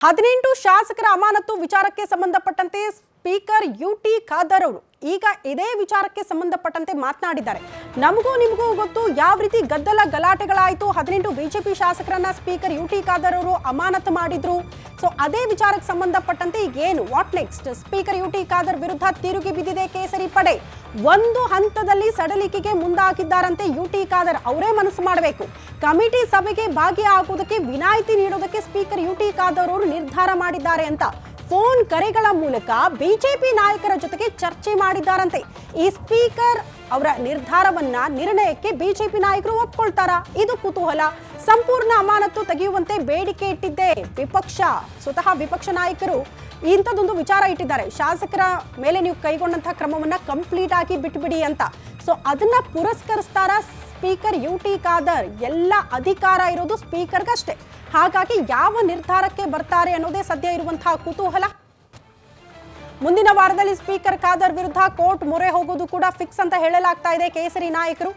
18 ಶಾಸಕರ ಅಮಾನತು ವಿಚಾರಕ್ಕೆ ಸಂಬಂಧಪಟ್ಟಂತೆ ಸ್ಪೀಕರ್ ಯುಟಿ ಖಾದರ್ ಅವರು ಈಗ ಇದೇ ವಿಚಾರಕ್ಕೆ ಸಂಬಂಧಪಟ್ಟಂತೆ ಮಾತನಾಡಿದ್ದಾರೆ. ನಮಗೂ ನಿಮಗೂ ಗೊತ್ತು ಯಾವ ರೀತಿ ಗದ್ದಲ ಗಲಾಟೆಗಳಾಯಿತು. 18 ಬಿಜೆಪಿ ಶಾಸಕರನ್ನ ಸ್ಪೀಕರ್ ಯುಟಿ ಖಾದರ್ ಅವರು ಅಮಾನತು ಮಾಡಿದ್ರು. ಸೊ ಅದೇ ವಿಚಾರಕ್ಕೆ ಸಂಬಂಧಪಟ್ಟಂತೆ ಈಗ ಏನು what next? Speaker UT Khader ವಿರುದ್ಧ ತಿರುಗಿ ಬಿದ್ದಿದೆ ಕೇಸರಿ ಪಡೆ. ಒಂದು ಹಂತದಲ್ಲಿ ಸಡಲಿಕೆಗೆ ಮುಂದಾಗಿದ್ದಾರಂತೆ ಯುಟಿ ಖಾದರ್. ಅವರೇ ಮನಸ್ಸು ಮಾಡಬೇಕು. ಕಮಿಟಿ ಸಭೆಗೆ ಭಾಗಿಯಾಗುವುದಕ್ಕೆ ವಿನಾಯಿತಿ ನೀಡೋದಕ್ಕೆ ಸ್ಪೀಕರ್ ಯುಟಿ ಖಾದರ್ ಅವರು ನಿರ್ಧಾರ ಮಾಡಿದ್ದಾರೆ ಅಂತ ಫೋನ್ ಕರೆಗಳ ಮೂಲಕ ಬಿಜೆಪಿ ನಾಯಕರ ಜೊತೆಗೆ ಚರ್ಚೆ ಮಾಡಿದ್ದಾರಂತೆ. ಈ ಸ್ಪೀಕರ್ ಅವರ ನಿರ್ಣಯಕ್ಕೆ ಬಿಜೆಪಿ ನಾಯಕರು ಒಪ್ಕೊಳ್ತಾರಾ? ಇದು ಕುತೂಹಲ. ಸಂಪೂರ್ಣ ಅಮಾನತು ತೆಗೆಯುವಂತೆ ಬೇಡಿಕೆ ಇಟ್ಟಿದ್ದೆ ವಿಪಕ್ಷ. ಸ್ವತಃ ವಿಪಕ್ಷ ನಾಯಕರು ಇಂಥದ್ದೊಂದು ವಿಚಾರ ಇಟ್ಟಿದ್ದಾರೆ. ಶಾಸಕರ ಮೇಲೆ ನೀವು ಕೈಗೊಂಡಂತಹ ಕ್ರಮವನ್ನ ಕಂಪ್ಲೀಟ್ ಆಗಿ ಬಿಟ್ಬಿಡಿ ಅಂತ. ಸೊ ಅದನ್ನ ಪುರಸ್ಕರಿಸ್ತಾರ ಸ್ಪೀಕರ್ ಯುಟಿ ಖಾದರ್? ಎಲ್ಲ ಅಧಿಕಾರ ಇರೋದು ಸ್ಪೀಕರ್ಗಷ್ಟೇ. ಹಾಗಾಗಿ ಯಾವ ನಿರ್ಧಾರಕ್ಕೆ ಬರ್ತಾರೆ ಅನ್ನೋದೇ ಸದ್ಯ ಇರುವಂತಹ ಕುತೂಹಲ. ಮುಂದಿನ ವಾರದಲ್ಲಿ ಸ್ಪೀಕರ್ ಖಾದರ್ ವಿರುದ್ಧ ಕೋರ್ಟ್ ಮೊರೆ ಹೋಗೋದು ಕೂಡ ಫಿಕ್ಸ್ ಅಂತ ಹೇಳಲಾಗ್ತಾ ಇದೆ. ಕೇಸರಿ ನಾಯಕರು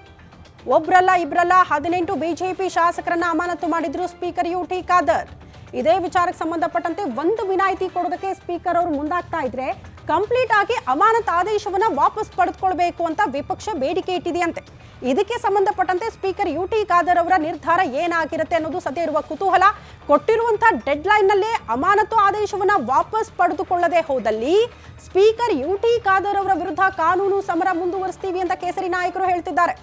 ಒಬ್ರಲ್ಲ ಇಬ್ರಲ್ಲ 18 ಬಿಜೆಪಿ ಶಾಸಕರನ್ನ ಅಮಾನತು ಮಾಡಿದ್ರು ಸ್ಪೀಕರ್ ಯುಟಿ ಖಾದರ್. ಇದೇ ವಿಚಾರಕ್ಕೆ ಸಂಬಂಧಪಟ್ಟಂತೆ ಒಂದು ವಿನಾಯಿತಿ ಕೊಡೋದಕ್ಕೆ ಸ್ಪೀಕರ್ ಅವರು ಮುಂದಾಗ್ತಾ ಇದ್ರೆ ಕಂಪ್ಲೀಟ್ ಆಗಿ ಅಮಾನತು ಆದೇಶವನ್ನ ವಾಪಸ್ ಪಡೆದುಕೊಳ್ಬೇಕು ಅಂತ ವಿಪಕ್ಷ ಬೇಡಿಕೆ ಇಟ್ಟಿದೆಯಂತೆ. ಇದಕ್ಕೆ ಸಂಬಂಧಪಟ್ಟಂತೆ ಸ್ಪೀಕರ್ ಯುಟಿ ಖಾದರ್ ಅವರ ನಿರ್ಧಾರ ಏನಾಗಿರುತ್ತೆ ಅನ್ನೋದು ಸದ್ಯ ಇರುವ ಕುತೂಹಲ. ಕೊಟ್ಟಿರುವಂತಹ ಡೆಡ್ ಲೈನ್ ನಲ್ಲೇ ಅಮಾನತು ಆದೇಶವನ್ನ ವಾಪಸ್ ಪಡೆದುಕೊಳ್ಳದೆ ಹೋದಲ್ಲಿ ಸ್ಪೀಕರ್ ಯುಟಿ ಖಾದರ್ ಅವರ ವಿರುದ್ಧ ಕಾನೂನು ಸಮರ ಮುಂದುವರಿಸ್ತೀವಿ ಅಂತ ಕೇಸರಿ ನಾಯಕರು ಹೇಳ್ತಿದ್ದಾರೆ.